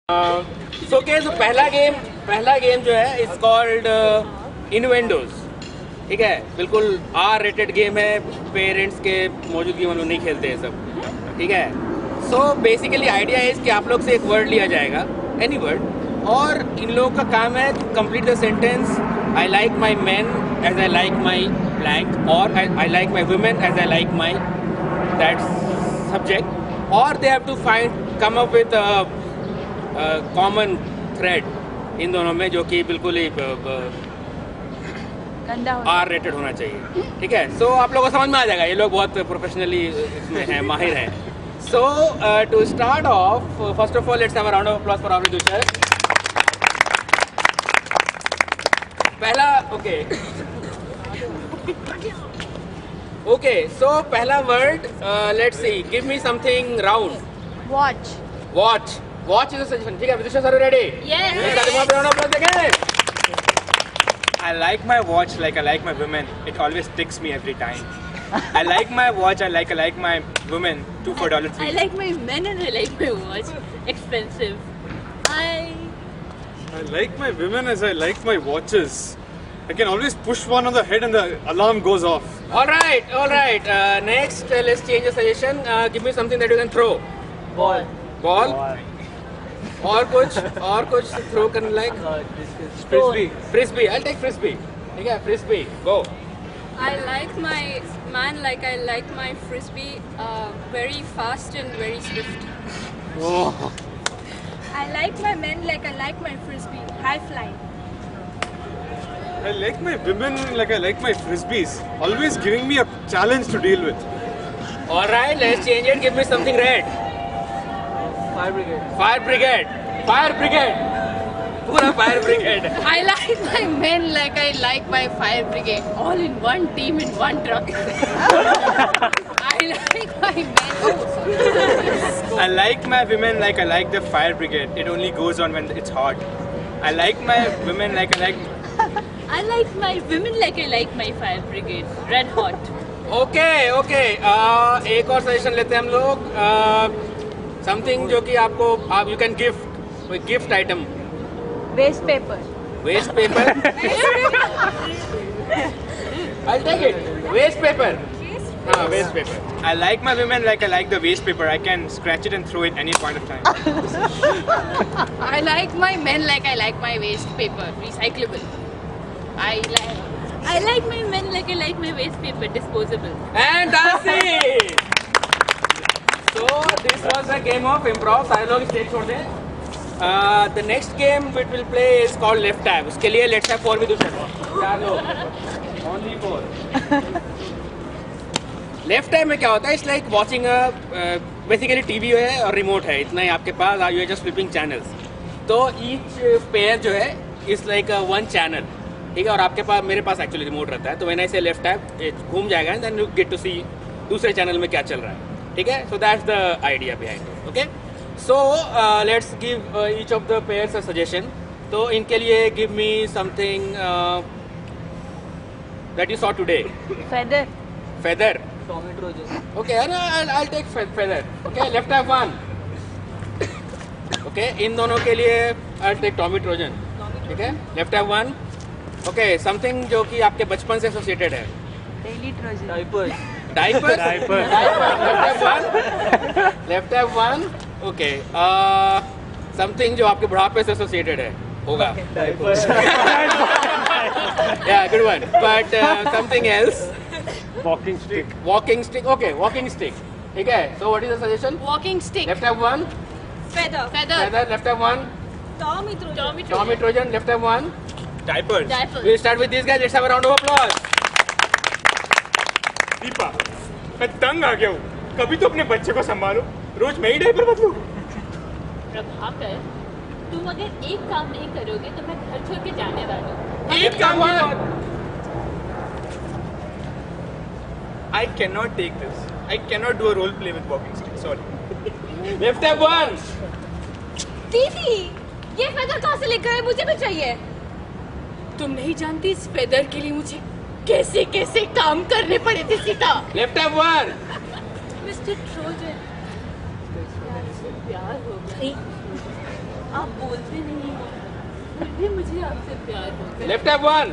सो पहला गेम जो है इट्स कॉल्ड इनवेंडोज। ठीक है, बिल्कुल आर रेटेड गेम है, पेरेंट्स के मौजूदगी में लोग नहीं खेलते हैं सब। ठीक है, सो बेसिकली आइडिया है कि आप लोग से एक वर्ड लिया जाएगा, एनी वर्ड, और इन लोगों का काम है complete the sentence I like my man as I like my blank, और I like my women as I like my that subject, और they have to find come up with common thread in दोनों में, जो कि बिल्कुल ही R rated होना चाहिए। ठीक है, सो आप लोगों को समझ में आ जाएगा, ये लोग बहुत प्रोफेशनली इसमें हैं, माहिर हैं। So to start off, first of all let's have a round of applause for our दुशर। पहला ओके, सो पहला word, let's see, give me something round. Watch is a suggestion. ठीक है, Vidusha sir ready? Yes. Round of applause देंगे। I like my watch like I like my women. It always ticks me every time. I like my watch. I like my women. $2 for $3. I like my men and I like my watch. Expensive. I like my women as I like my watches. I can always push one on the head and the alarm goes off. All right. Next, let's change the suggestion. Give me something that you can throw. Ball. और कुछ throw करने लायक? Frisbee. I'll take frisbee. ठीक है, frisbee. Go. I like my man like I like my frisbee. Very fast and very swift. Oh. I like my men like I like my frisbee. High flying. I like my women like I like my frisbees. Always giving me a challenge to deal with. All right, let's change it. Give me something red. Fire brigade. पूरा fire brigade. I like my men like I like my fire brigade. All in one team in one truck. I like my men. I like my women like I like the fire brigade. It only goes on when it's hot. I like my women like I like. I like my women like I like my fire brigade. Red hot. Okay. एक और suggestion लेते हैं हम लोग। Something जो कि आपको you can gift, कोई gift item. Waste paper. I'll take it. Waste paper. Waste paper. I like my women like I like the waste paper. I can scratch it and throw it any point of time. I like my men like I like my waste paper. Recyclable. I like my men like I like my waste paper. Disposable. And that's it. So this was a game of improv. सारे लोग stage छोड़ दें। The next game which we'll play is called left tab. उसके लिए let's have 4 विदुषा। 4 लोग, only 4। Left time में क्या होता है? It's like watching basically TV है और रिमोट है, इतना ही आपके पास, you are just flipping channels. तो ईच पेयर जो है इट्स लाइक 1 चैनल। ठीक है, और आपके पास, मेरे पास एक्चुअली रिमोट रहता है, तो व्हेन आई से लेफ्ट टैब घूम जाएगा and then you get to see दूसरे चैनल में क्या चल रहा है। ठीक है, so that's the idea behind it. Okay, so let's give each of the pairs a suggestion. तो इनके लिए give me something that you saw today. Feather. Tommy Trojan. Okay, I'll take feather. Okay, left have 1. Okay, इन दोनों के लिए I'll take Tommy Trojan. ठीक है, left have 1. Okay, something जो कि आपके बचपन से एसोसिएटेड है। Daily Trojan. Diaper. Left have 1. Okay. Something जो आपके बुढ़ापे से एसोसिएटेड है होगा। Yeah, good one. But something else. Walking stick. Okay, walking stick. ठीक है. So what is the suggestion? Walking stick. Left have 1. Feather. Feather. Left have 1. Tommy Trojan. Tommy Trojan. Left have 1. Diapers. We'll start with these guys. Let's have a round of applause. Deepa, मैं तंग आ गया हूँ। कभी तो अपने बच्चे को संभालो, रोज मैं ही डायपर बदलूं। प्रभाकर, तुम अगर एक काम नहीं करोगे तो मैं घर छोड़ के जाने वाली हूँ। एक काम I cannot take this. I cannot do a role play with walking stick. Sorry. Left have 1. दीदी, ये feather कहाँ से लेकर आए? मुझे भी चाहिए। तुम नहीं जानती इस फेदर के लिए मुझे कैसे कैसे काम करने पड़े थे Sita. Left have 1. Mister Trojan, प्यार हो गया। आप बोलते नहीं हो, फिर भी मुझे आपसे प्यार हो गया। Left have one.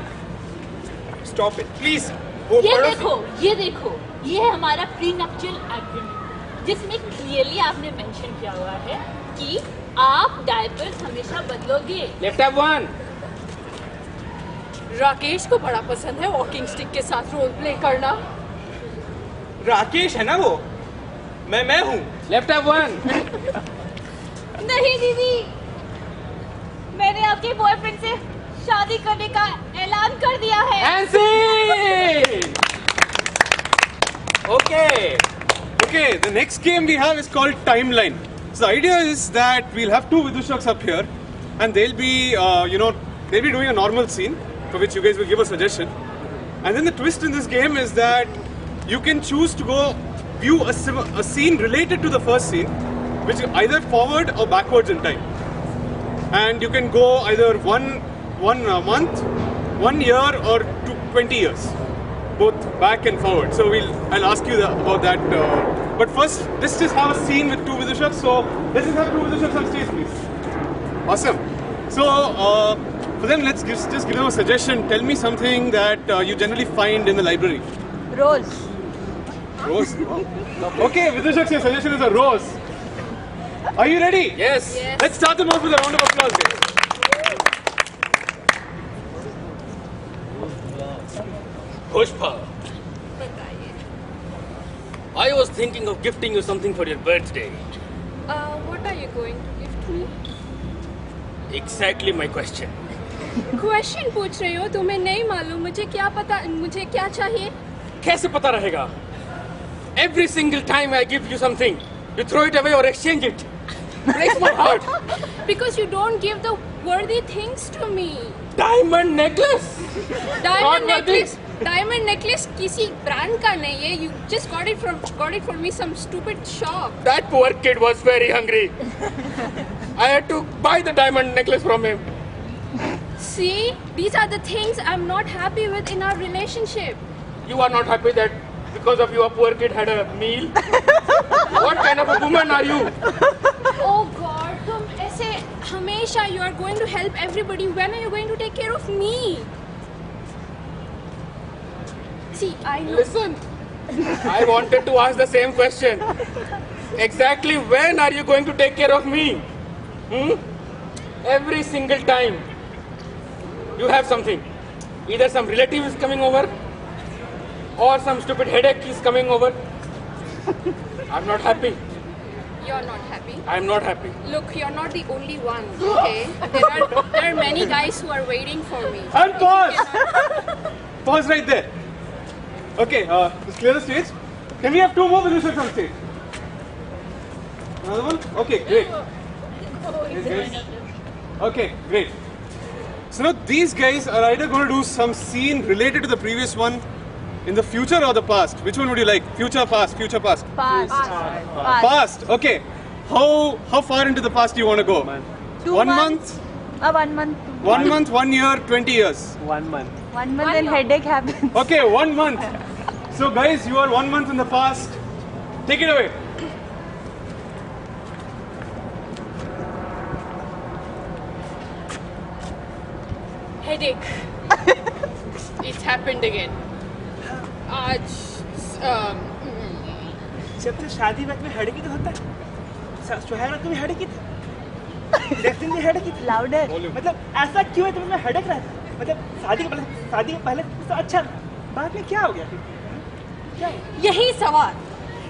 Stop it, please. वो ये पढ़ो। देखो, ये है हमारा प्रीनप्टियल एग्रीमेंट, जिसमें क्लियरली आपने मेंशन किया हुआ है कि आप डायपर्स हमेशा बदलोगे। Left have one. राकेश को बड़ा पसंद है वॉकिंग स्टिक के साथ रोल प्ले करना। राकेश है ना वो? मैं हूँ। Left have one. नहीं दीदी, मैंने आपके बॉयफ्रेंड से शादी करने का ऐलान कर दिया है। Hansi. Okay, the next game we have is called Timeline. So the idea is that we'll have two Vidushaks up here, and they'll be, they'll be doing a normal scene for which you guys will give a suggestion. And then the twist in this game is that you can choose to go view a scene related to the first scene, which is either forward or backwards in time. And you can go either one month, 1 year, or 20 years. Both back and forward. So I'll ask you about that. But first, let's just have a scene with two Vidushaks. So let's just have two Vidushaks on stage, please. Awesome. So for them, let's just give them a suggestion. Tell me something that you generally find in the library. Rose. Rose. Okay, Vidushaks, your suggestion is a rose. Are you ready? Yes. Let's start them off with a round of applause, guys. Pushpa. I was thinking of gifting you something for your birthday. What are you going to gift me? Exactly my question. Question पूछ रही हो, तुम्हें नहीं मालूम मुझे क्या पता, मुझे क्या चाहिए? कैसे पता रहेगा? Every single time I give you something, you throw it away or exchange it. Breaks my heart. Because you don't give the worthy things to me. Diamond necklace. Diamond Not worthy. necklace. Diamond necklace किसी brand का नहीं है. You just got it for me some stupid shop. That poor kid was very hungry. I had to buy the diamond necklace from him. See, these are the things I'm not happy with in our relationship. You are not happy that because of you a poor kid had a meal? What kind of a woman are you? Oh God, तुम ऐसे हमेशा you are going to help everybody. When are you going to take care of me? See, I know. Listen, I wanted to ask the same question. Exactly when are you going to take care of me? Every single time you have something. Either some relative is coming over or some stupid headache is coming over. I'm not happy. You're not happy. I'm not happy. Look, you're not the only one, okay? There are many guys who are waiting for me. And pause! Pause right there. Okay, let's clear the stage. Can we have two more Vidushaks on stage? Another one? Okay, great. Yes, guys. Okay, great. So now these guys are either going to do some scene related to the previous one in the future or the past. Which one would you like? Future, past, future, past? Past. Past. Okay. How far into the past do you want to go? 2 1 months. month? 1 month. 1 month, 1 year, 20 years. 1 month. 1 month and headache happens. Okay, 1 month. So guys, you are 1 month in the past. Take it away. Headache. It's happened again. आज जब से शादी वक्त में headache ही तो होता है। सुहाग वक्त में हेडेक ही था। देखते हैं हेडेक ही था। Louder. मतलब ऐसा क्यों है तुम्हें हेडेक रहता है? मतलब शादी के पहले तो अच्छा था। बाद में क्या हो गया फिर? क्या हो गया?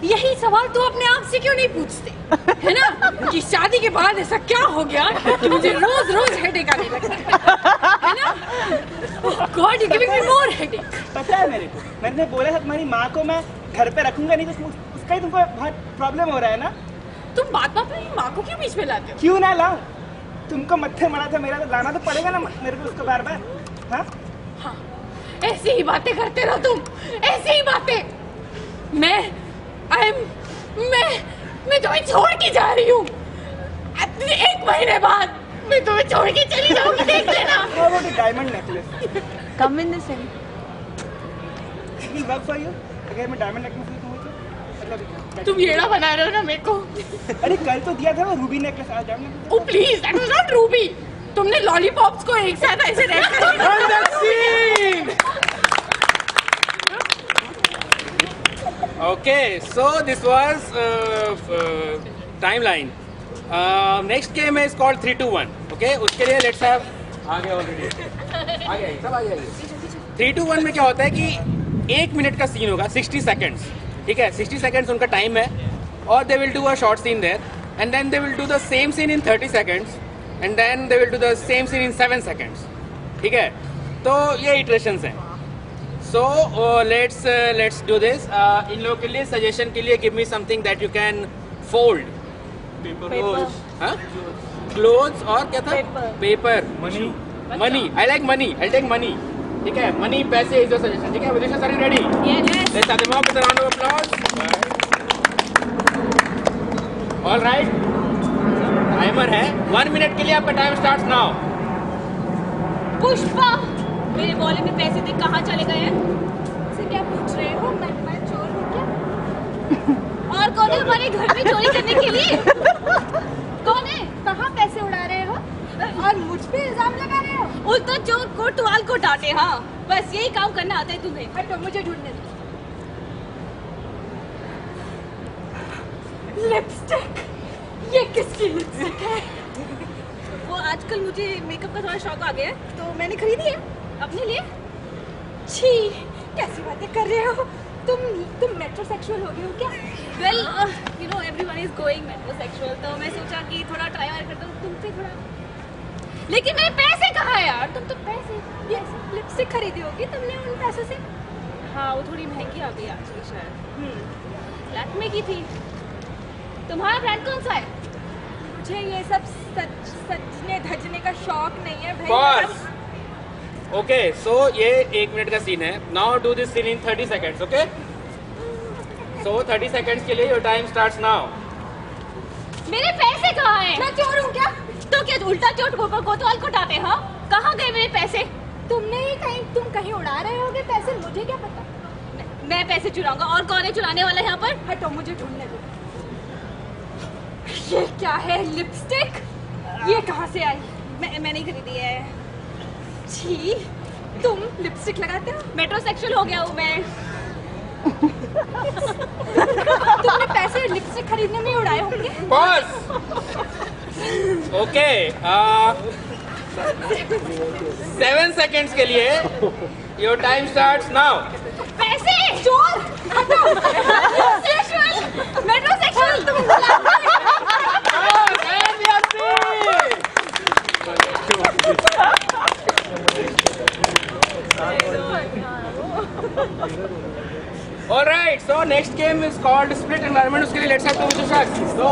यही सवाल तो अपने आप से क्यों नहीं पूछते, है ना? कि शादी के बाद ऐसा क्या हो गया कि मुझे रोज हेडेक आने लगता है ना? God, you're giving me more headache. पता है मेरे को, मैंने बोला था तुम्हारी माँ को मैं घर पे रखूंगा नहीं तो उसका ही तुमको बहुत प्रॉब्लम हो रहा है ना? तुम बात में माँ को क्यों बीच में लाते हो? क्यों ना लाऊं? तुमको मत्थे मरा था मेरा तो लाना तो पड़ेगा ना मेरे को उसको बार बार। हाँ? हाँ, ऐसी ही बातें करते रहो तुम, ऐसी ही बातें। मैं तुम्हें छोड़ के जा रही हूँ। 1 महीने बाद मैं तुम्हें छोड़ के चली जाऊंगी, देख लेना। How about a diamond necklace? Come in the center. It will work for you? अगर मैं diamond necklace लूँ तो तुम येड़ा बना रहे हो ना मेरे को। अरे कल तो दिया था वो रूबी नेकलेस, आज जाओ ना। Oh please, that was not ruby. तुमने लॉलीपॉप्स को एक साथ ऐसे wrap Okay, so this was timeline. Next game is called 3, 2, 1. Okay, उसके लिए let's have आगे already. आगे सब आगे 3, 2, 1 में क्या होता है कि 1 मिनट का सीन होगा 60 seconds. ठीक है, 60 seconds उनका टाइम है और they will do a short scene there and then they will do the same scene in 30 seconds and then they will do the same scene in 7 seconds. ठीक है, तो ये iterations हैं. So let's do this. इन लोगों के लिए suggestion के लिए give me something that you can fold. Paper. हाँ? Clothes और क्या था? Paper. Money. I like money. I'll take money. ठीक है, money पैसे is your suggestion. ठीक है, Vidisha, are you ready? Yes. Let's start them off with a round of applause. All right. Timer है. 1 minute के लिए आपका time starts now. पुष्पा, मेरे वॉलेट में पैसे थे, कहाँ चले गए हैं? से क्या पूछ रहे हो? मैं चोर हूँ क्या? और कौन है हमारे घर में चोरी करने के लिए? कौन है? कहाँ पैसे उड़ा रहे हो? और मुझ पे इल्जाम लगा रहे हो? उल्टा चोर को टुआल को डांटे। हाँ, बस यही काम करना आता है तुम्हें। हटो, मुझे ढूंढने दो। लिपस्टिक, ये किसकी लिपस्टिक है? वो आजकल मुझे मेकअप का थोड़ा शौक आ गया है, तो मैंने खरीदी है अपने लिए। छी, कैसी बातें कर रहे हो? तुम मेट्रोसेक्सुअल हो गए हो क्या? Well, you know everyone is going metrosexual, तो मैं सोचा कि थोड़ा ट्राई वाई करता हूँ तुमसे थोड़ा। लेकिन मेरे पैसे कहाँ है यार? तुम तो पैसे ये लिपस्टिक खरीदी होगी तुमने उन पैसों से? हाँ, वो थोड़ी महंगी आ गई आजकल शायद। लैक्मे की थी। तुम्हारा ब्रांड कौन सा है? मुझे ये सब सजने धजने का शौक नहीं है भाई। Pause. Okay, so ये 1 मिनट का सीन है. Now do this scene in 30 seconds, okay? So 30 seconds के लिए your time starts now. मेरे पैसे कहाँ हैं? मैं चोर हूँ क्या? तो क्या उल्टा चोट कोतवाल को डांटे? हाँ, कहाँ गए मेरे पैसे? तुम कहीं उड़ा रहे होगे पैसे, मुझे क्या पता? मैं पैसे चुराऊंगा, और कौन है चुराने वाला यहाँ पर? हटो, मुझे ढूंढने दो। ये क्या है? लिपस्टिक? ये कहाँ से आई? मैं नहीं खरीदी है। छी, तुम लिपस्टिक लगाते हो? मेट्रोसेक्सुअल हो गया हूँ मैं। तुमने पैसे लिपस्टिक खरीदने में उड़ाए होंगे। Pause. Okay. 7 seconds के लिए your time starts now. पैसे चोर, हटो। सेक्सुअल, मेट्रोसेक्सुअल, तुम All right. So next game is called Split Environment. उसके लिए let's have two Vishaks. So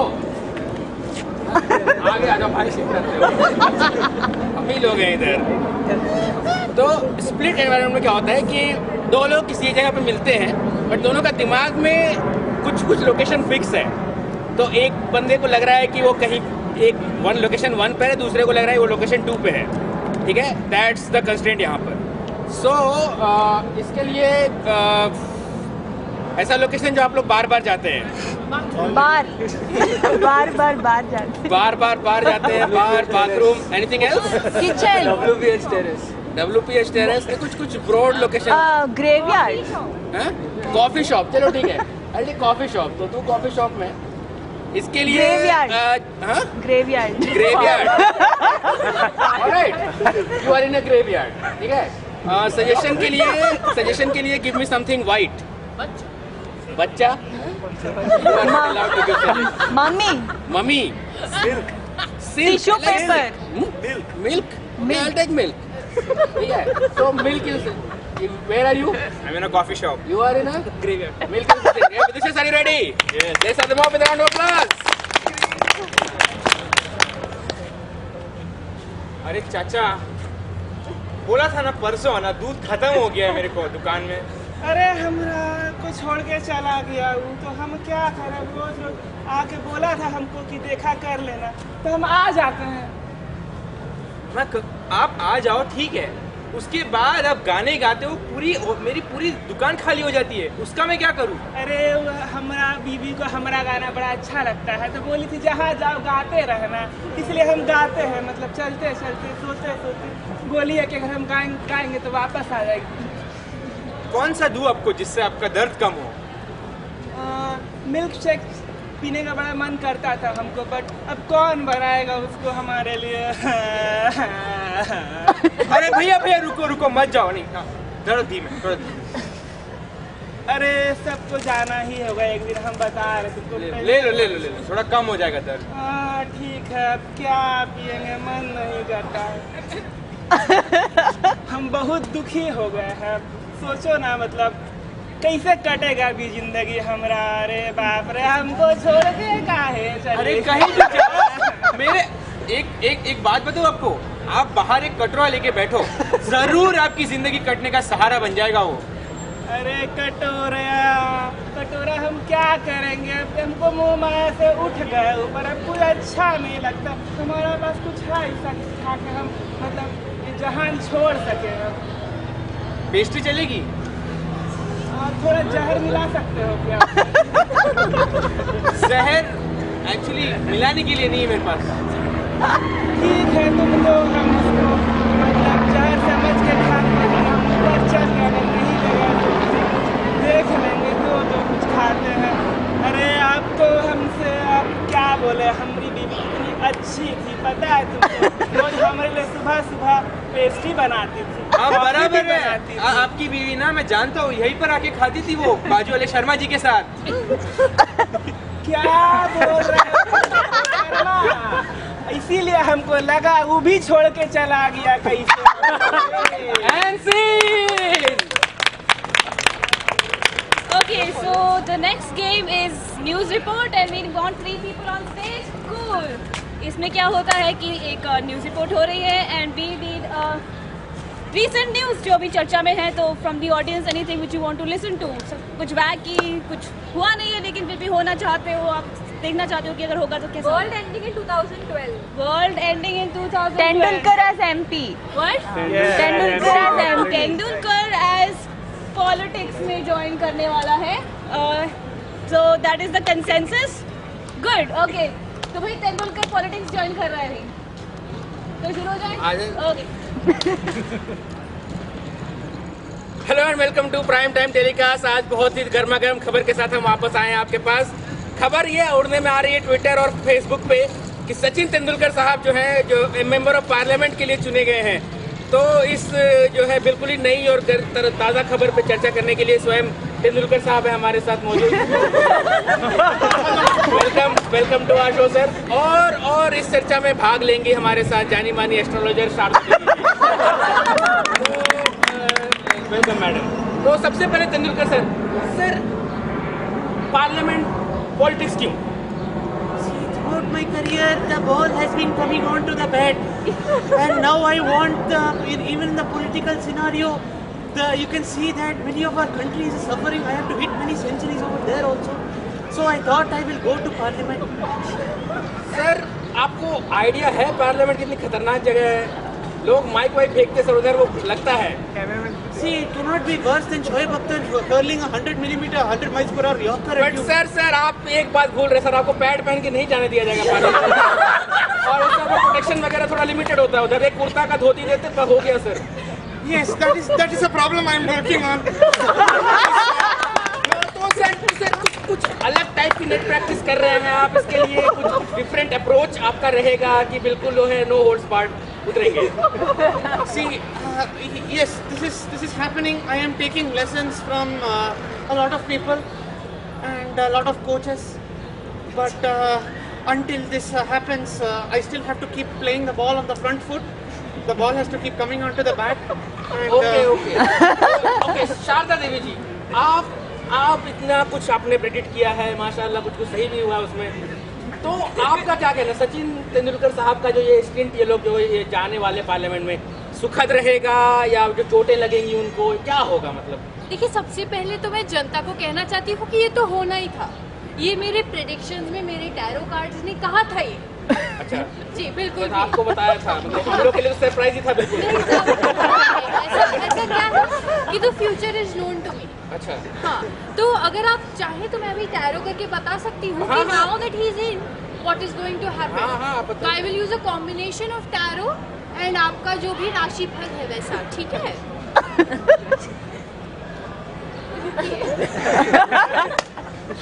आगे आ जाओ भाई, सीख करते हो। हम ही लोग हैं इधर। तो स्प्लिट एनवायरनमेंट में क्या होता है कि दो लोग किसी जगह पे मिलते हैं, बट दोनों का दिमाग में कुछ लोकेशन फिक्स है। तो एक बंदे को लग रहा है कि वो कहीं लोकेशन 1 पे है, दूसरे को लग रहा है वो लोकेशन 2 पे है। ठीक है, दैट्स द कंस्ट्रेंट यहाँ पर। सो इसके लिए ऐसा लोकेशन जो आप लोग बार बार जाते हैं। बार जाते। बार जाते हैं, bathroom, anything else? Kitchen, WPH terrace के कुछ broad location. Graveyard, coffee shop, चलो ठीक है, अरे कॉफी शॉप, तो तू कॉफी शॉप में इसके लिए graveyard, alright, you are in a graveyard. ठीक है, सजेशन के लिए गिव मी समथिंग वाइट। बच्चा, मम्मी, tissue paper, milk, I'll take milk. ठीक है, so milk is. Where are you? I'm in a coffee shop. You are in a Graveyard. milk is the thing. Yeah, this is, are you ready? Yes. Let's start them off with a round of applause. अरे चाचा, बोला था ना परसों आना, दूध खत्म हो गया है मेरे को दुकान में। अरे हमरा को छोड़ के चला गया वो, तो हम क्या करें? रोज आके बोला था हमको कि देखा कर लेना, तो हम आ जाते हैं। आप आ जाओ ठीक है, उसके बाद आप गाने गाते हो, मेरी पूरी दुकान खाली हो जाती है, उसका मैं क्या करूँ? अरे हमारा बीबी को हमारा गाना बड़ा अच्छा लगता है, तो बोली थी जहाँ जाओ गाते रहना, इसलिए हम गाते हैं। मतलब चलते चलते सोते सोते बोली है कि अगर हम गाएंगे तो वापस आ जाएगी। कौन सा दूँ आपको जिससे आपका दर्द कम हो? मिल्क शेक पीने का बड़ा मन करता था हमको, बट अब कौन बनाएगा उसको हमारे लिए। अरे भैया रुको मत जाओ, नहीं हाँ, थोड़ा धीमे। अरे सबको जाना ही होगा एक दिन, हम बता रहे तुमको। ले लो, थोड़ा कम हो जाएगा दर्द। हाँ ठीक है, अब क्या पिएंगे, मन नहीं करता है। हम बहुत दुखी हो गए हैं, सोचो ना मतलब कैसे कटेगा भी जिंदगी हमरा। अरे बाप रे, हमको छोड़ के काहे चले? अरे कहीं भी जाओ, मेरे एक बात बताओ आपको, आप बाहर एक कटोरा लेके बैठो, जरूर आपकी जिंदगी कटने का सहारा बन जाएगा वो। अरे कटोरा हम क्या करेंगे? अब हमको मुंह माया से उठ गए ऊपर, अब कुछ अच्छा नहीं लगता। हमारा पास कुछ है ऐसा खा के हम मतलब ये जहान छोड़ सके। पेस्ट्री चलेगी? थोड़ा जहर मिला सकते हो क्या? जहर एक्चुअली मिलाने के लिए नहीं है मेरे पास। ठीक है, तुम तो हम उसको मतलब जहर समझ के खाते हैं, हम ऊपर चल रहे हैं, नहीं लगा तो देख लेंगे तो कुछ खाते हैं। अरे आप तो हमसे आप क्या बोले, हमारी बीबी इतनी अच्छी थी पता है तुमको, रोज हमारे लिए सुबह सुबह पेस्ट्री बनाती थी। आप बराबर है, आपकी बीवी ना मैं जानता हूँ, यहीं पर आके खाती थी वो बाजू वाले शर्मा जी के साथ। क्या बोल रहे हो? इसीलिए हमको लगा वो भी छोड़ के चला गया कैसे। Okay, so the next game is news report and we want 3 people on stage. Cool. इसमें क्या होता है कि एक न्यूज़ रिपोर्ट हो रही है and we need recent news जो भी चर्चा में है, तो from the audience anything which you want to listen to. कुछ वैकी कुछ हुआ नहीं है लेकिन फिर भी होना चाहते हो, आप देखना चाहते हो कि अगर होगा तो कैसा? World ending in 2012। World ending in 2012। Tendulkar as MP. What? Tendulkar as MP. Tendulkar as politics में ज्वाइन करने वाला है, so that is the consensus. Good, okay. तो भाई तेंदुलकर पॉलिटिक्स ज्वाइन कर रहा है भाई, तो शुरू हो जाए। Okay. Hello and welcome to prime time telecast. आज बहुत ही गर्मा गर्म खबर के साथ हम वापस आए हैं आपके पास। खबर ये उड़ने में आ रही है ट्विटर और फेसबुक पे कि सचिन तेंदुलकर साहब जो हैं, जो मेंबर ऑफ पार्लियामेंट के लिए चुने गए हैं। तो इस जो है बिल्कुल ही नई और ताज़ा खबर पे चर्चा करने के लिए स्वयं तेंदुलकर साहब है हमारे साथ मौजूद। Welcome to our show sir. और इस चर्चा में भाग लेंगे हमारे साथ जानी मानी एस्ट्रोलॉजर वेलकम मैडम। तो सबसे पहले तेंदुलकर सर पार्लियामेंट पॉलिटिक्स क्यों? Throughout my career, the ball has been coming on to the bat, and now I want even in the political scenario, you can see that many of our countries is suffering. I have to hit many centuries over there also, so I thought I will go to parliament. Sir आपको idea है parliament कितनी खतरनाक जगह है? लोग mic वाइक फेंकते sir उधर, वो लगता है। See, it cannot be worse than Shoaib Akhtar hurling 100 millimeter, 100 miles per hour Yorker at but you. Sir आप एक बात भूल रहे सर, आपको पैड पहन के नहीं जाने दिया जाएगा पार्लियामेंट। और उसका वो प्रोटेक्शन वगैरह थोड़ा लिमिटेड होता है, उधर एक कुर्ता का धोती देते तो हो गया sir. Yes, that is a problem I am working on. तो सर कुछ अलग टाइप की नेट प्रैक्टिस कर रहे हैं आप, इसके लिए कुछ डिफरेंट अप्रोच आपका रहेगा कि बिल्कुल जो है नो होल्ड्स बार्ड उतरेंगे? See, yes, this is happening. I am taking lessons from a lot of people and a lot of coaches, but until this happens, I still have to keep playing the ball on the front foot. The ball has to keep coming onto the bat. And, okay Sharda Devi ji, आप इतना कुछ आपने predict किया है माशाल्लाह, कुछ सही भी हुआ उसमें, तो आपका क्या कहना सचिन तेंदुलकर साहब का जो ये स्टिंट, ये लोग जो ये जाने वाले पार्लियामेंट में, सुखद रहेगा या जो चोटें लगेंगी उनको, क्या होगा मतलब? देखिए, सबसे पहले तो मैं जनता को कहना चाहती हूँ कि ये तो होना ही था। ये मेरे प्रेडिक्शंस में मेरे टैरो कार्ड्स ने कहा था ये। अच्छा जी बिल्कुल। तो आपको बताया था, मतलब हम लोग के लिए तो सरप्राइज ही था बिल्कुल। ऐसा क्या है कि the future is known to me. अच्छा हाँ, तो अगर आप चाहे तो मैं अभी टैरो करके बता सकती हूँ कि now that he is in what is going to happen. I will use a combination of tarot and आपका जो भी राशि फल है वैसा, ठीक है?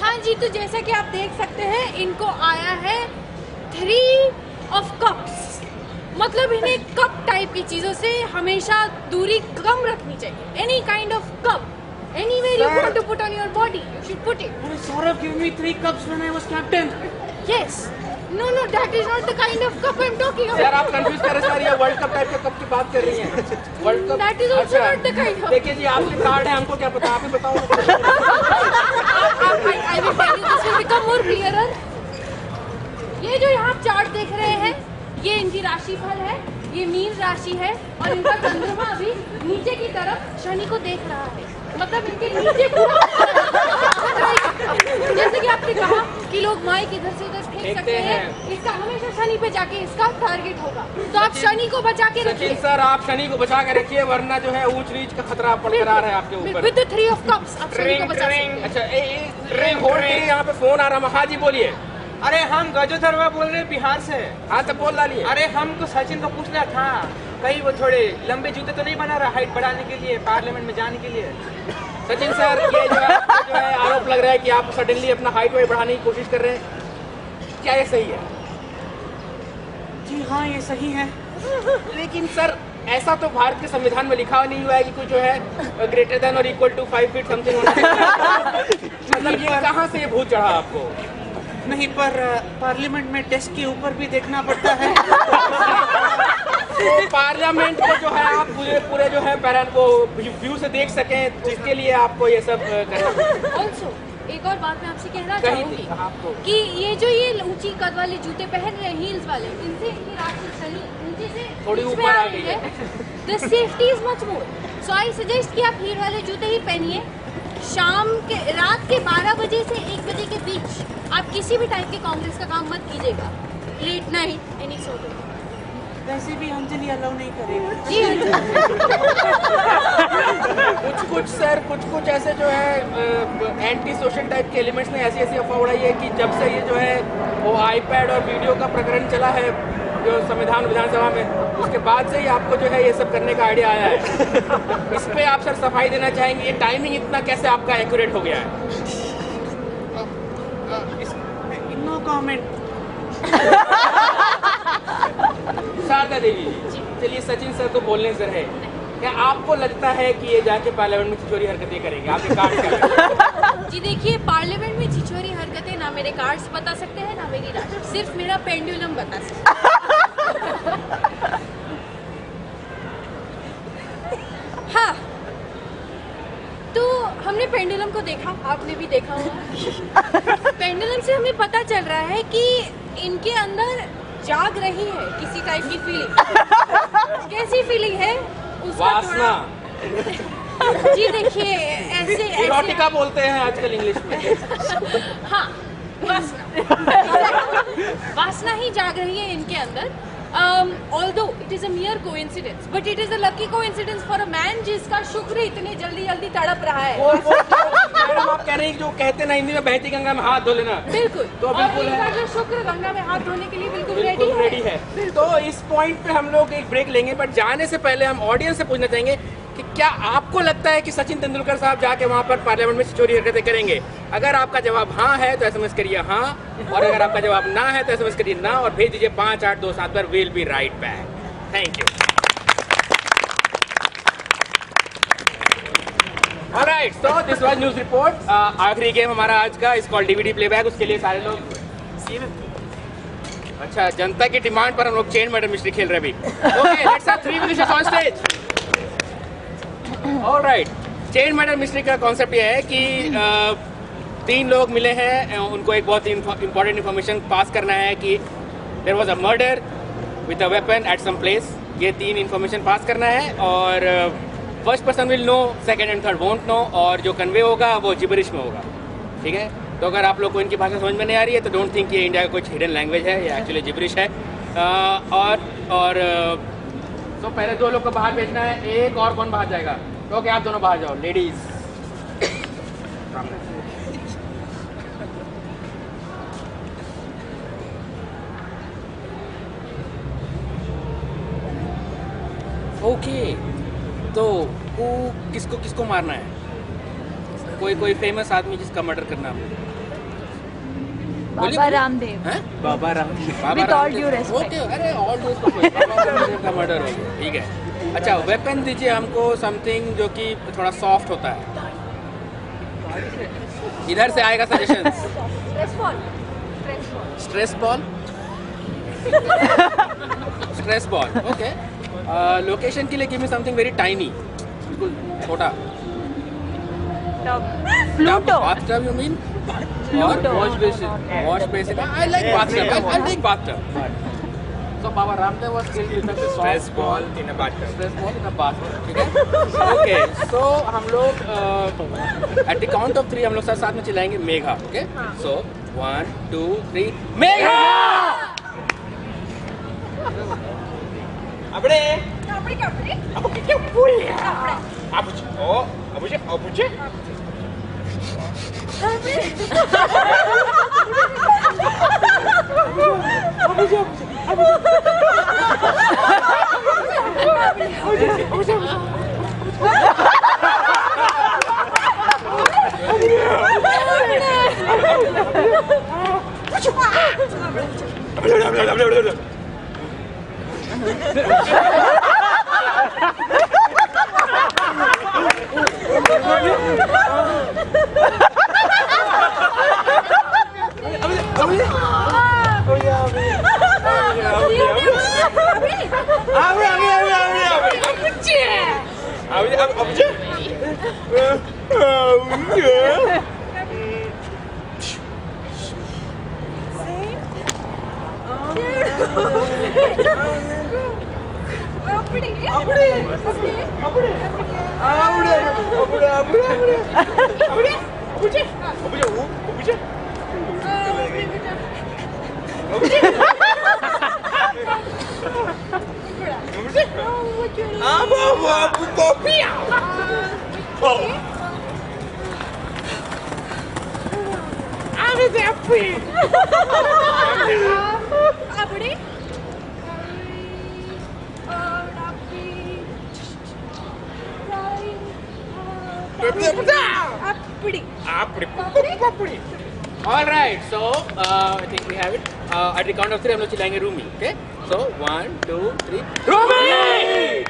हाँ जी, तो जैसा कि आप देख सकते हैं इनको आया है 3 ऑफ कप्स। मतलब इन्हें कप टाइप की चीजों से हमेशा दूरी कम रखनी चाहिए। Any kind of cup, anywhere you want to put on your body, you should put it. Saurabh gave me 3 cups when I was captain. Yes. No, that is not the kind of cup I'm talking about. यार आप confuse कर रहे हैं, ये world cup type के cup की बात कर रही हैं। World cup That is also not the kind of. देखिए जी, आपके कार्ड है, हमको क्या पता, आप ही बताओ। I will tell you, this will become more clearer. ये जो यहाँ चार्ट देख रहे हैं, ये इनकी राशि फल है, ये मीन राशि है और इनका चंद्रमा अभी नीचे की तरफ शनि को देख रहा है। मतलब इनके नीचे पूरा जैसे कि आपने कहा कि लोग माइक इधर से उधर फेंक सकते हैं, इसका हमेशा शनि पे जाके इसका टारगेट होगा। तो आप शनि को बचा के रखिए। सचिन सर, आप शनि को बचा के रखिए, वरना जो है ऊंच नीच का खतरा बरकरार है आपके ऊपर। विद द 3 ऑफ कप्स आप शनि को बचा सकते हैं। अच्छा, रिंग होल्ड करिए, यहाँ पे फोन आ रहा है। हाँ जी बोलिए। अरे हम गजोधरवा बोल रहे हैं बिहार से। हाँ तो बोल डालिए। अरे हमको सचिन को पूछना था, कहीं वो थोड़े लंबे जूते तो नहीं बना रहा हाइट बढ़ाने के लिए, पार्लियामेंट में जाने के लिए? सचिन सर, ये जो है आरोप लग रहा है कि आप सडनली अपना हाइट वाइट बढ़ाने की कोशिश कर रहे हैं, क्या ये सही है? जी हाँ, ये सही है। लेकिन सर, ऐसा तो भारत के संविधान में लिखा नहीं हुआ है कि कोई जो है ग्रेटर देन और इक्वल टू 5 फीट समथिंग होना चाहिए। मतलब ये कहाँ से ये भूत चढ़ा आपको? नहीं, पर पार्लियामेंट में डेस्क के ऊपर भी देखना पड़ता है। तो पार्लियामेंट को जो है आप पूरे जो है पैरन को व्यू से देख सकें, जिसके लिए आपको ये सब करना। ऑल्सो एक और बात मैं आपसे कहना चाहूंगी कि ये जो ये ऊंची कद वाले जूते पहन रहे हैं, हील्स वाले, इनसे इनकी राशि शनि नीचे से थोड़ी ऊपर आ गई है। The safety is much more, so I suggest कि आप हील वाले जूते ही पहनिए। रात के 12 बजे से 1 बजे के बीच आप किसी भी टाइप के कांग्रेस का काम मत कीजिएगा। Late night any sort of. वैसे भी अंजलि अलाउ नहीं करेगी। जी कुछ ऐसे जो है एंटी सोशल टाइप के एलिमेंट्स ने ऐसी अफवाह उड़ाई है कि जब से ये जो है वो आईपैड और वीडियो का प्रकरण चला है जो संविधान विधानसभा में, उसके बाद से ही आपको जो है ये सब करने का आइडिया आया है। इस पे आप सर सफाई देना चाहेंगे, ये टाइमिंग इतना कैसे आपका एक्यूरेट हो गया है? No comment. शारदा देवी जी, चलिए सचिन सर तो बोलने से रहे, क्या आपको लगता है कि ये जाके पार्लियामेंट में छिछोरी हरकतें करेंगे? आपके कार्ड क्या? जी देखिए, पार्लियामेंट में छिछोरी हरकतें ना मेरे कार्ड्स बता सकते हैं ना मेरी राशि, सिर्फ मेरा पेंडुलम बता सकता है। हाँ, तो हमने पेंडुलम को देखा, आपने भी देखा होगा। पेंडुलम से हमें पता चल रहा है कि इनके अंदर जाग रही है किसी टाइप की फीलिंग। कैसी फीलिंग है? उसका वासना। जी देखिए, ऐसे इरोटिका बोलते हैं आजकल इंग्लिश में। हाँ, वासना ही जाग रही है इनके अंदर। Although it is a mere coincidence, but it is a lucky coincidence for a man जिसका शुक्र इतने जल्दी तड़प रहा है। मैडम आप कह रहे हैं जो कहते ना हिंदी में बहती गंगा में हाथ धो लेना। बिल्कुल, तो बिल्कुल और है, जो शुक्र गंगा में हाथ धोने के लिए बिल्कुल रेडी है। तो इस पॉइंट पे हम लोग एक ब्रेक लेंगे, बट जाने से पहले हम ऑडियंस से पूछना चाहेंगे कि क्या आपको लगता है कि सचिन तेंदुलकर साहब जाके वहाँ पर पार्लियामेंट में छिछोरी हरकतें करेंगे? अगर आपका जवाब हाँ है तो SMS करिए हाँ, और अगर आपका जवाब ना है तो SMS करिए ना, और भेज दीजिए 5827 पर। Will be right back. Thank you. Alright, so this was news report. आखिरी गेम हमारा आज का इस कॉल्ड DVD प्लेबैक। उसके लिए सारे लोग, अच्छा, जनता की डिमांड पर हम लोग चेन मैडम मिस्ट्री खेल रहे हैं अभी। Okay, let's have 3 wishes on stage. Alright, chain matter mystery का कॉन्सेप्ट ये है कि 3 लोग मिले हैं, उनको एक बहुत इंपॉर्टेंट इन्फॉर्मेशन पास करना है कि there was a murder with a weapon at some place. ये 3 इन्फॉर्मेशन पास करना है, और first person will know, second and third won't know, और जो कन्वे होगा वो जिबरिश में होगा। ठीक है, तो अगर आप लोग को इनकी भाषा समझ में नहीं आ रही है तो डोंट थिंक ये इंडिया का कुछ हिडन लैंग्वेज है, ये एक्चुअली जिबरिश है। और तो पहले 2 लोग को बाहर भेजना है, एक और कौन बाहर जाएगा? तो ओके, आप दोनों बाहर जाओ, लेडीज। ओके, तो वो किसको किसको मारना है? कोई फेमस आदमी जिसका मर्डर करना है? बाबा रामदेव। हैं? Baba Ramdev. With all due respect. Okay, अरे all due respect, Baba Ramdev का मर्डर हो गया, ठीक है। अच्छा, वेपन दीजिए हमको समथिंग जो कि थोड़ा सॉफ्ट होता है। इधर से आएगा suggestions. Stress ball. Stress ball, okay. Location के लिए give me something very tiny, बिल्कुल छोटा। Pluto. Bathtub you mean? Or wash basin? Wash basin. I like bathtub. I like bathtub. So Baba Ramdev was killed with a Stress soft ball in a bathtub. stress ball in a bathtub. ठीक है? Okay. So हम लोग at the count of 3 हम लोग साथ में चिल्लाएंगे Megha. Okay? So 1, 2, 3. Megha! Abde. Abuje. All right, so I think we have it. At the count of 3 हम लोग चिल्लाएंगे Rumi. Okay? So 1, 2, 3. Rumi!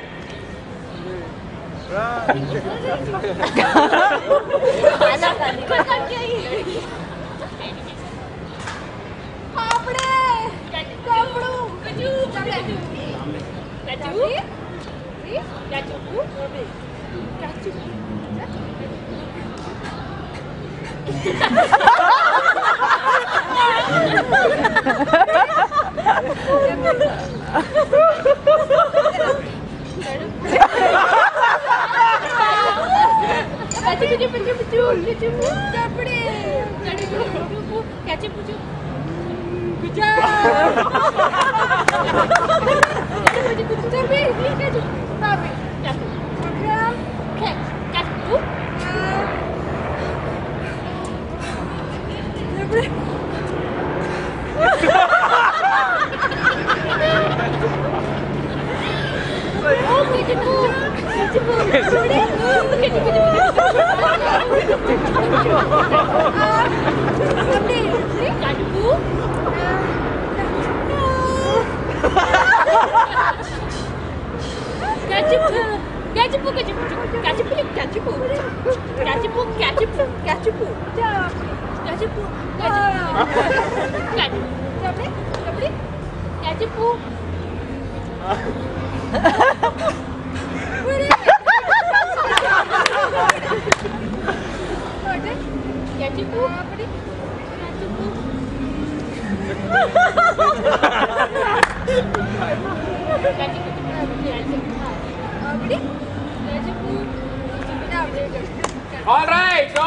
All right, so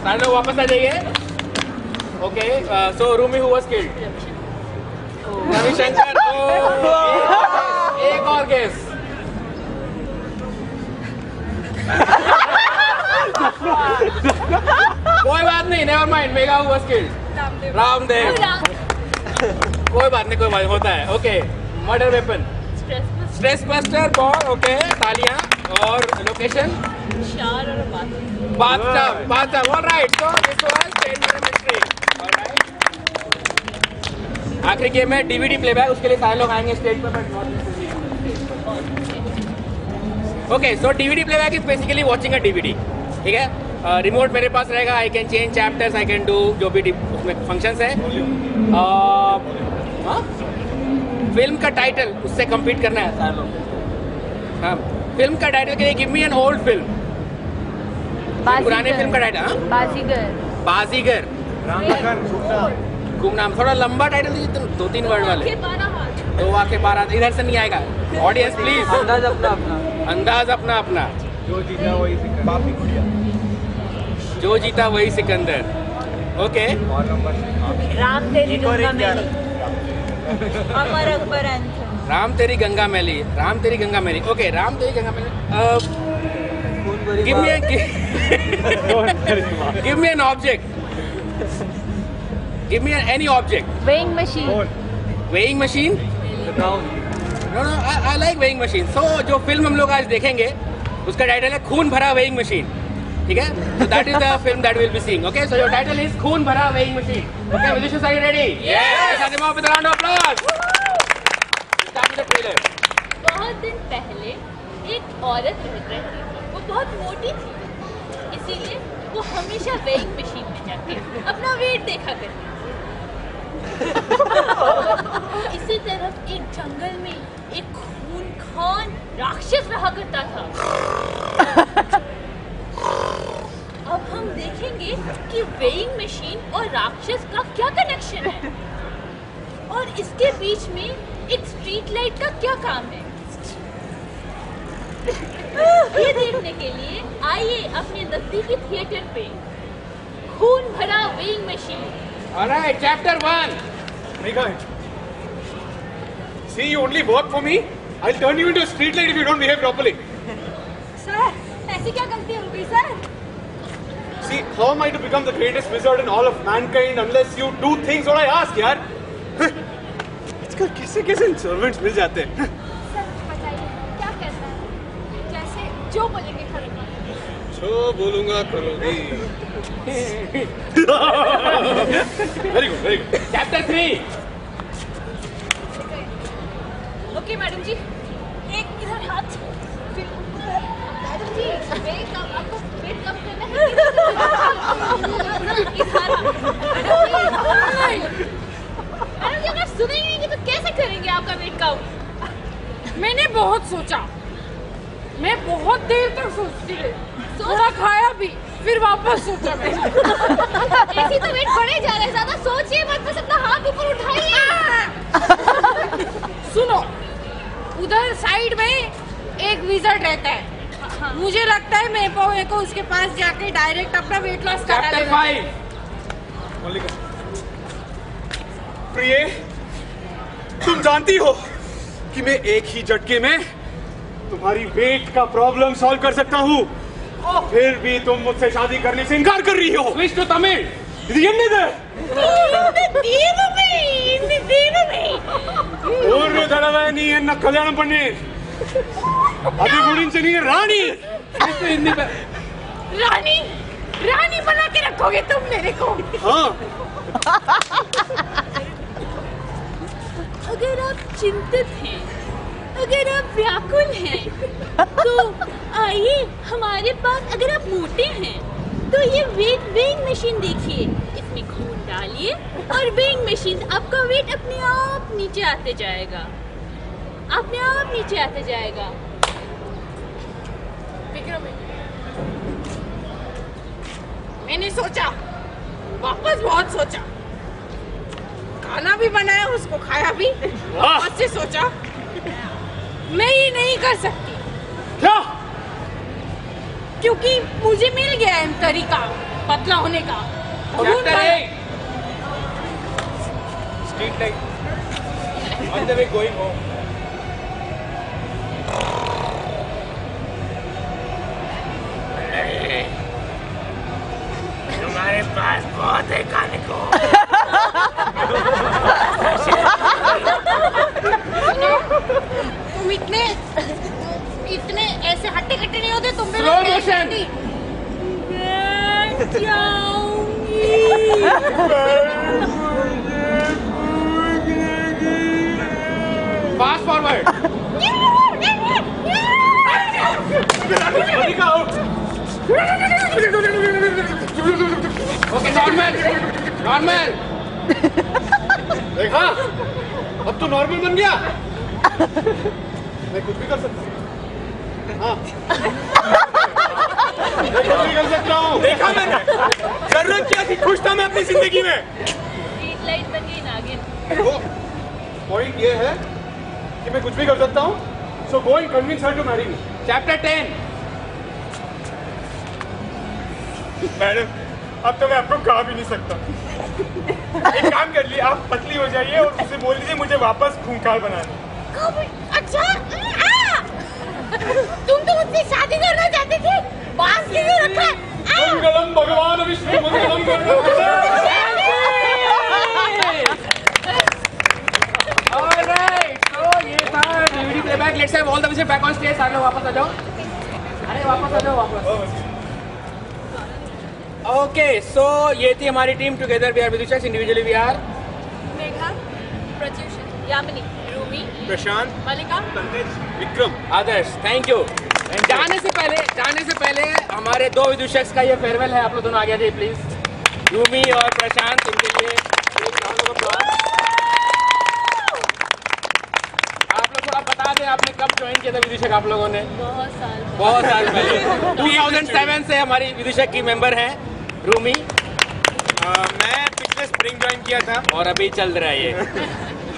सारे लोग वापस आ जाइए. Okay, so Rumi who was killed? Ravishankar. एक और केस. कोई बात नहीं, नेवर माइंड, मेगा हुआ स्किल्ड रामदेव। कोई बात नहीं, कोई बात होता है। Okay, murder weapon, stress buster ball. Okay, तालियां। और लोकेशन शार और bathtub. Alright, so this was 10 minute. Alright, आखिरी गेम है डीवीडी प्लेबैक। उसके लिए सारे लोग आएंगे स्टेज पर, but not okay. So DVD playback is basically watching a DVD, ठीक है। रिमोट मेरे पास रहेगा, I can change chapters, I can do जो भी उसमें फंक्शंस है। फिल्म का टाइटल उससे कंप्लीट करना है सारे लोग। हाँ, फिल्म का टाइटल के लिए give me an old film. पुराने फिल्म का टाइटल। हाँ, बाजीगर। गुमनाम। थोड़ा लंबा टाइटल दीजिए, 2-3 वर्ड वाले। 2 आंखें 12। इधर से नहीं आएगा। ऑडियंस प्लीज, अंदाज अपना अपना। जो जीता वही Sikandar. Okay, Ram Teri Ganga Maili, Amar Akbar anthem. Ram Teri Ganga Maili. Okay, Ram Teri Ganga Maili. Give me an object. Give me any object. Weighing machine. No, I like weighing machine. So जो फिल्म हम लोग आज देखेंगे उसका टाइटल है खून भरा वेइंग मशीन, ठीक है। So that is the film that we'll be seeing. Okay, so your title is खून भरा weighing machine. Okay, Vidisha, are you ready? Yes. Let's with a round of applause. Start with the trailer. बहुत दिन पहले एक औरत रह रही थी। वो बहुत मोटी थी, इसीलिए वो हमेशा वेइंग मशीन में जाके अपना वेट देखा करती थी। इसी तरफ एक जंगल में एक खूनखान राक्षस रहा करता था। अब हम देखेंगे कि वेइंग मशीन और राक्षस का क्या कनेक्शन है और इसके बीच में एक स्ट्रीट लाइट का क्या काम है। ये देखने के लिए आइए अपने नजदीकी थिएटर पे खून भरा weighing machine. Alright, chapter 1. See, you only work for me. I'll turn you into a street light if you don't behave properly. Sir, ऐसी क्या गलती हो गई sir? See, how am I to become the greatest wizard in all of mankind unless you do things what I ask, यार? आजकल कैसे servants मिल जाते हैं? सर बताइए क्या करना है? जैसे जो बोलेंगे करूँगा। जो बोलूँगा करोगी। Very good, very good. Chapter 3. Okay madam ji, एक इधर हाथ, फिर मैडम जी वेट कम, आपको वेट कम करना है। इधर मैडम जी अगर सुनेंगे तो कैसे करेंगे आपका वेट कम? मैंने बहुत सोचा, मैं बहुत देर तक सोचती रही, थोड़ा खाया भी, फिर वापस सोचा मैंने। ऐसी तो वेट बढ़े जा रहा है, ज्यादा सोचिए मत, बस अपना हाथ ऊपर उठाइए। सुनो, उधर साइड में एक विज़र्ड रहता है। मुझे लगता है मैं को उसके पास जाके डायरेक्ट अपना वेट लॉस करा Chapter लेना। 5. प्रिय, तुम जानती हो कि मैं एक ही झटके में तुम्हारी वेट का प्रॉब्लम सॉल्व कर सकता हूँ। फिर भी तुम मुझसे शादी करने से इनकार कर रही हो। Switch to Tamil. ಇದು ಎಲ್ಲಿದೆ? ಮೂರು ತಡವೆ ನೀನ್ನ ಕಲ್ಯಾಣ ಪಣ್ಣಿ ಅದು ಗುరించి ನೀ ರಾಣಿ रानी, रानी बना के रखोगे तुम मेरे को? हाँ। अगर आप चिंतित हैं, अगर आप व्याकुल हैं, तो आइए हमारे पास। अगर आप मोटे हैं तो ये वेइंग मशीन देखिए, इसमें खून डालिए और वेइंग मशीन आपका वेट अपने आप नीचे आते जाएगा, अपने आप नीचे आते जाएगा। मैंने सोचा, वापस बहुत सोचा, खाना भी बनाया, उसको खाया भी, वापस से सोचा मैं ये नहीं कर सकती। क्या? क्योंकि मुझे मिल गया है तरीका पतला होने का। Chapter 8. Street light. On the way going home. इतने ऐसे हट्टे कट्टे नहीं होते तुम। Slow motion. Fast forward. Okay, normal. देखा? अब तो नॉर्मल बन गया। मैं कुछ भी कर सकता हूँ। हाँ। मैं कुछ भी कर सकता हूँ। देखा मैंने, जरूरत क्या थी, खुश था मैं अपनी जिंदगी में। स्ट्रीट लाइट बन गई नागिन। पॉइंट ये है कि मैं कुछ भी कर सकता हूँ। So go and convince her to marry me. Chapter 10. Madam, अब तो मैं आपको कहा भी नहीं सकता। एक काम कर लिए, आप पतली हो जाइए और उसे बोल दीजिए मुझे वापस खूंखार बनाना। अच्छा तुम तो मुझसे शादी करना चाहते थे, पास क्यों रखा? मंगलम भगवान विष्णु मंगलम Alright, so ये था DVD playback. Let's have all the music back on stage. सारे लोग वापस आ जाओ. अरे वापस आ जाओ वापस. Okay, so ये थी हमारी team. Together we are Vidushaks. Individually we are Megha, Pratyusha, Yamini, Rumi, Prashant, Malika, Vikram. Adarsh. Thank you. जाने से पहले हमारे दो विदुषक्स का ये फेयरवेल है. आप लोग दोनों आगे आ जाइए प्लीज. रूमी और प्रशांत, इनके लिए एक round of applause. आप लोग थोड़ा बता दें आपने कब ज्वाइन किया था विदुषक आप लोगों ने? बहुत साल पहले 2007 से हमारी विदुषक की मेंबर हैं रूमी. मैं पिछले स्प्रिंग ज्वाइन किया था और अभी चल रहा है ये.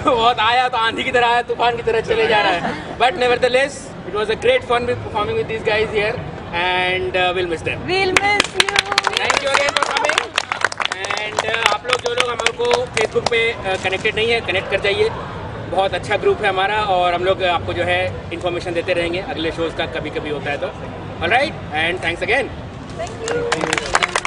बहुत आया तो आंधी की तरह आया, तूफान की तरह चले जा रहा है. But nevertheless it was a great fun with performing with these guys here and will miss them. We'll miss you. Thank you again for coming. And आप लोग जो लोग हमारे को फेसबुक पे कनेक्टेड नहीं है, कनेक्ट कर जाइए. बहुत अच्छा ग्रुप है हमारा और हम लोग आपको जो है इन्फॉर्मेशन देते रहेंगे अगले शोज का कभी कभी होता है तो. Alright and thanks again. Thank you.